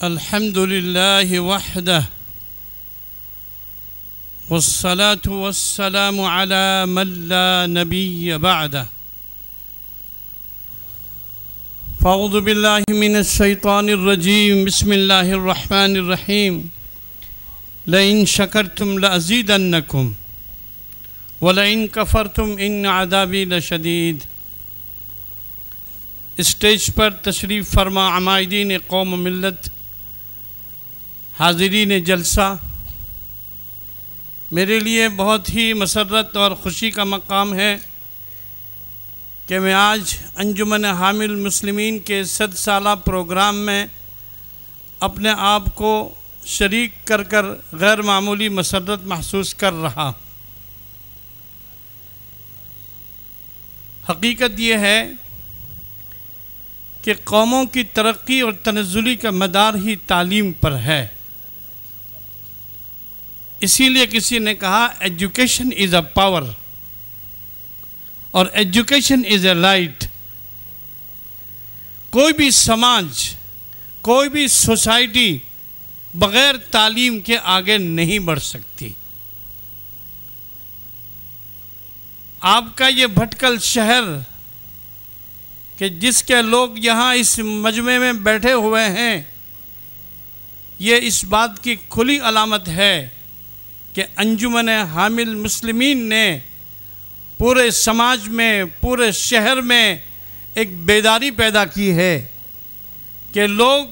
الحمد لله وحده والصلاة والسلام على من لا نبي بعده فأعوذ بالله من الشيطان الرجيم بسم الله الرحمن الرحيم لئن شكرتم لأزيدنكم ولئن كفرتم إن عذابي لشديد۔ اسٹیج پر تشریف فرما عمائدین قوم و ملت، حاضرین جلسہ، میرے لیے بہت ہی مسرت اور خوشی کا مقام ہے کہ میں آج انجمن حامل مسلمین کے 100 سالہ پروگرام میں اپنے آپ کو شریک کر غیر معمولی مسرت محسوس کر رہا۔ حقیقت یہ ہے کہ قوموں کی ترقی اور تنزلی کا مدار ہی تعلیم پر ہے۔ اسی لیے کسی نے کہا ایجوکیشن از اے پاور اور ایجوکیشن از اے لائٹ۔ کوئی بھی سماج، کوئی بھی سوسائٹی بغیر تعلیم کے آگے نہیں بڑھ سکتی۔ آپ کا یہ بھٹکل شہر کہ جس کے لوگ یہاں اس مجمع میں بیٹھے ہوئے ہیں، یہ اس بات کی کھلی علامت ہے کہ انجمن حامل مسلمین نے پورے سماج میں، پورے شہر میں ایک بیداری پیدا کی ہے کہ لوگ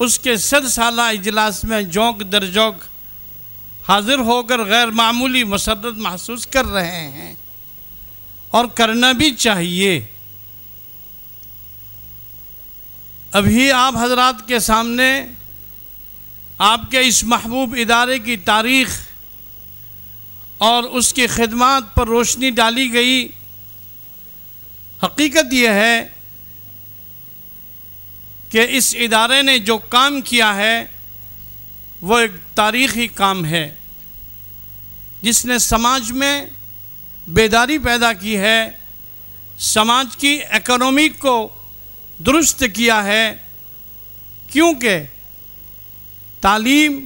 اس کے 100 سالہ اجلاس میں جوک در جوک حاضر ہو کر غیر معمولی مسرت محسوس کر رہے ہیں، اور کرنا بھی چاہیے۔ ابھی آپ حضرات کے سامنے آپ کے اس محبوب ادارے کی تاریخ اور اس کی خدمات پر روشنی ڈالی گئی۔ حقیقت یہ ہے کہ اس ادارے نے جو کام کیا ہے وہ ایک تاریخی کام ہے، جس نے سماج میں بیداری پیدا کی ہے، سماج کی اکنومی کو درست کیا ہے، کیونکہ تعلیم،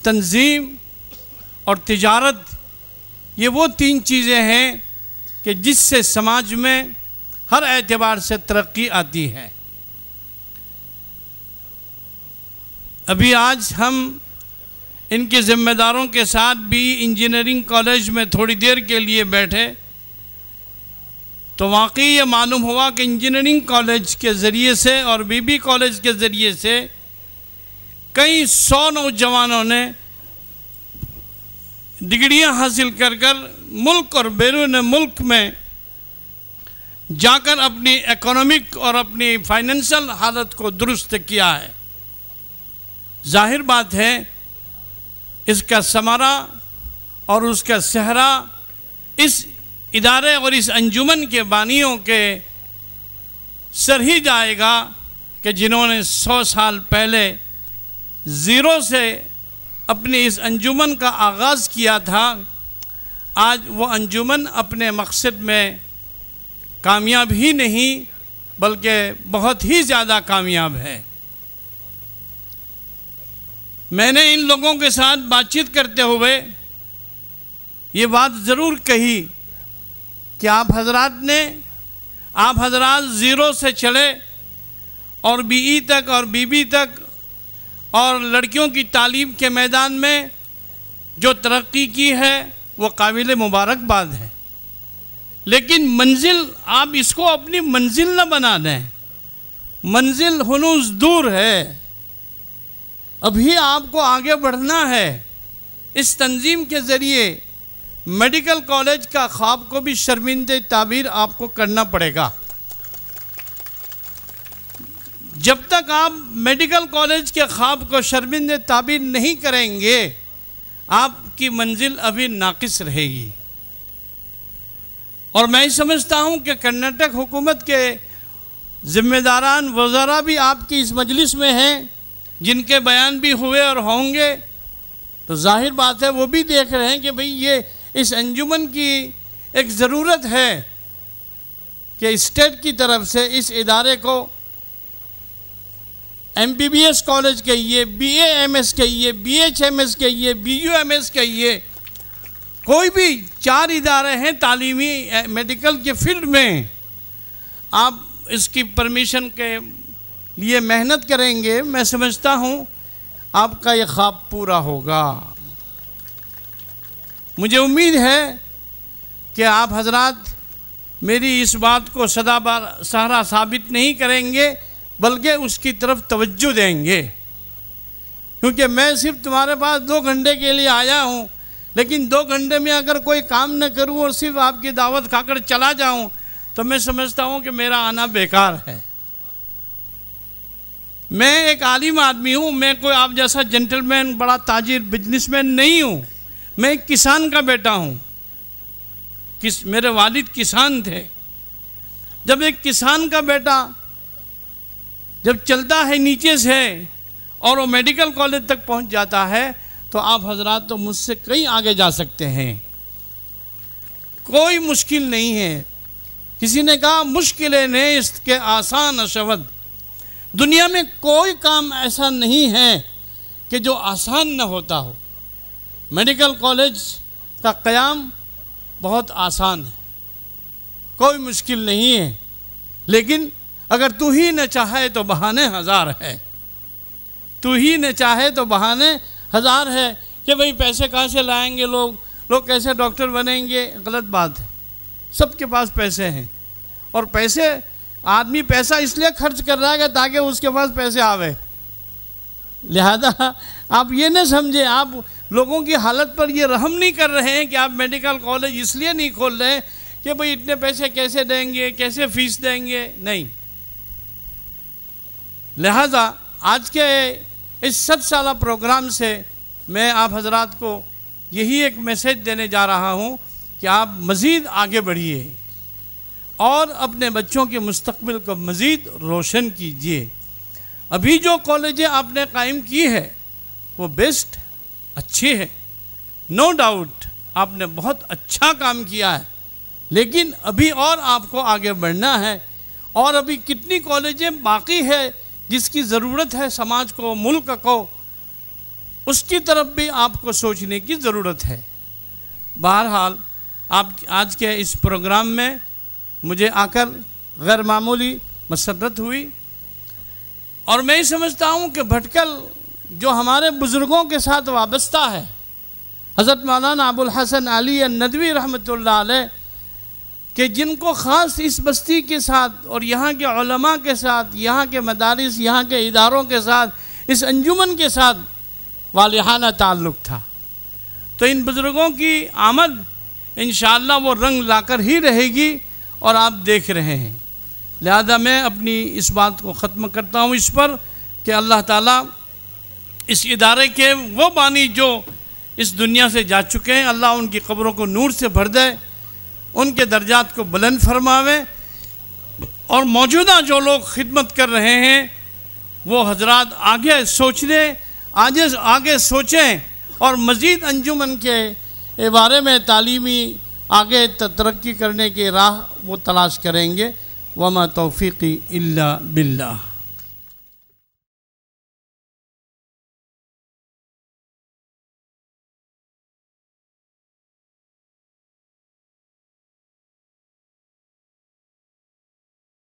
تنظیم اور تجارت یہ وہ 3 چیزیں ہیں کہ جس سے سماج میں ہر اعتبار سے ترقی آتی ہے۔ ابھی آج ہم ان کے ذمہ داروں کے ساتھ بھی انجینئرنگ کالج میں تھوڑی دیر کے لیے بیٹھے تو واقعی یہ معلوم ہوا کہ انجینئرنگ کالج کے ذریعے سے اور بی بی کالج کے ذریعے سے کئی 100 نوجوانوں نے ڈگریاں حاصل کر ملک اور بیرون ملک میں جا کر اپنی اکنامک اور اپنی فائنینشل حالت کو درست کیا ہے۔ ظاہر بات ہے اس کا ثمرہ اور اس کا صحرا اس ادارے اور اس انجمن کے بانیوں کے سر ہی جائے گا کہ جنہوں نے 100 سال پہلے زیرو سے اپنی اس انجمن کا آغاز کیا تھا۔ آج وہ انجمن اپنے مقصد میں کامیاب ہی نہیں بلکہ بہت ہی زیادہ کامیاب ہے۔ میں نے ان لوگوں کے ساتھ بات چیت کرتے ہوئے یہ بات ضرور کہی کہ آپ حضرات زیرو سے چلے اور بی ای تک اور بی بی تک اور لڑکیوں کی تعلیم کے میدان میں جو ترقی کی ہے وہ قابل مبارکباد ہے، لیکن منزل آپ اس کو اپنی منزل نہ بنا دیں۔ منزل ہنوز دور ہے، ابھی آپ کو آگے بڑھنا ہے۔ اس تنظیم کے ذریعے میڈیکل کالج کا خواب کو بھی شرمندہ تعبیر آپ کو کرنا پڑے گا۔ جب تک آپ میڈیکل کالج کے خواب کو شرمندہ تعبیر نہیں کریں گے، آپ کی منزل ابھی ناقص رہے گی۔ اور میں سمجھتا ہوں کہ کرناٹک حکومت کے ذمہ داران وزراء بھی آپ کی اس مجلس میں ہیں، جن کے بیان بھی ہوئے اور ہوں گے، تو ظاہر بات ہے وہ بھی دیکھ رہے ہیں کہ بھئی یہ اس انجمن کی ایک ضرورت ہے کہ اسٹیٹ کی طرف سے اس ادارے کو MBBS کالج کہیے, BAMS کہیے, BHMS کہیے, BUMS کہیے, کوئی بھی 4 ادارے ہیں تعلیمی میڈیکل کے فیلڈ میں, آپ اس کی پرمیشن کے لیے محنت کریں گے, میں سمجھتا ہوں آپ کا یہ خواب پورا ہوگا. مجھے امید ہے کہ آپ حضرات میری اس بات کو سدا سہرا ثابت نہیں کریں گے بلکہ اس کی طرف توجہ دیں گے, کیونکہ میں صرف تمہارے پاس 2 گھنٹے کے لیے آیا ہوں, لیکن 2 گھنٹے میں اگر کوئی کام نہ کروں اور صرف آپ کی دعوت کھا کر چلا جاؤں تو میں سمجھتا ہوں کہ میرا آنا بیکار ہے. میں ایک عالم آدمی ہوں, میں کوئی آپ جیسا جنٹل مین بڑا تاجر بزنس مین نہیں ہوں, میں ایک کسان کا بیٹا ہوں. میرے والد کسان تھے. جب ایک کسان کا بیٹا جب چلتا ہے نیچے سے اور وہ میڈیکل کالج تک پہنچ جاتا ہے تو آپ حضرات تو مجھ سے کئی آگے جا سکتے ہیں, کوئی مشکل نہیں ہے. کسی نے کہا مشکلیں نے اس کے آسان شود, دنیا میں کوئی کام ایسا نہیں ہے کہ جو آسان نہ ہوتا ہو. میڈیکل کالج کا قیام بہت آسان ہے, کوئی مشکل نہیں ہے, لیکن اگر تو ہی نہ چاہے تو بہانے ہزار ہے. تو ہی نہ چاہے تو بہانے ہزار ہے کہ بھئی پیسے کہاں سے لائیں گے, لوگ کیسے ڈاکٹر بنیں گے. غلط بات ہے, سب کے پاس پیسے ہیں, اور پیسے آدمی پیسہ اس لیے خرچ کر رہا ہے کہ تاکہ اس کے پاس پیسے آوے. لہذا آپ یہ نہ سمجھیں, آپ لوگوں کی حالت پر یہ رحم نہیں کر رہے ہیں کہ آپ میڈیکل کالج اس لیے نہیں کھول رہے ہیں کہ بھئی اتنے پیسے کیسے دیں گے, کیسے فیس دیں گے, نہیں. لہذا آج کے اس 7 سالہ پروگرام سے میں آپ حضرات کو یہی ایک میسیج دینے جا رہا ہوں کہ آپ مزید آگے بڑھیے اور اپنے بچوں کے مستقبل کو مزید روشن کیجیے. ابھی جو کالجیں آپ نے قائم کی ہے وہ بیسٹ اچھی ہے, نو ڈاؤٹ آپ نے بہت اچھا کام کیا ہے, لیکن ابھی اور آپ کو آگے بڑھنا ہے, اور ابھی کتنی کالجیں باقی ہے جس کی ضرورت ہے سماج کو, ملک کو, اس کی طرف بھی آپ کو سوچنے کی ضرورت ہے. بہرحال آپ آج کے اس پروگرام میں مجھے آ کر غیر معمولی مسرت ہوئی, اور میں سمجھتا ہوں کہ بھٹکل جو ہمارے بزرگوں کے ساتھ وابستہ ہے, حضرت مولانا ابو الحسن علی الندوی رحمۃ اللہ علیہ, کہ جن کو خاص اس بستی کے ساتھ اور یہاں کے علماء کے ساتھ, یہاں کے مدارس, یہاں کے اداروں کے ساتھ, اس انجمن کے ساتھ والہانہ تعلق تھا. تو ان بزرگوں کی آمد انشاءاللہ وہ رنگ لا کر ہی رہے گی, اور آپ دیکھ رہے ہیں. لہذا میں اپنی اس بات کو ختم کرتا ہوں اس پر کہ اللہ تعالیٰ اس ادارے کے وہ بانی جو اس دنیا سے جا چکے ہیں, اللہ ان کی قبروں کو نور سے بھر دے, ان کے درجات کو بلند فرماوے, اور موجودہ جو لوگ خدمت کر رہے ہیں وہ حضرات آگے سوچنے, آگے سوچیں, اور مزید انجمن کے بارے میں تعلیمی آگے ترقی کرنے کی راہ وہ تلاش کریں گے. وما توفیقی الا باللہ.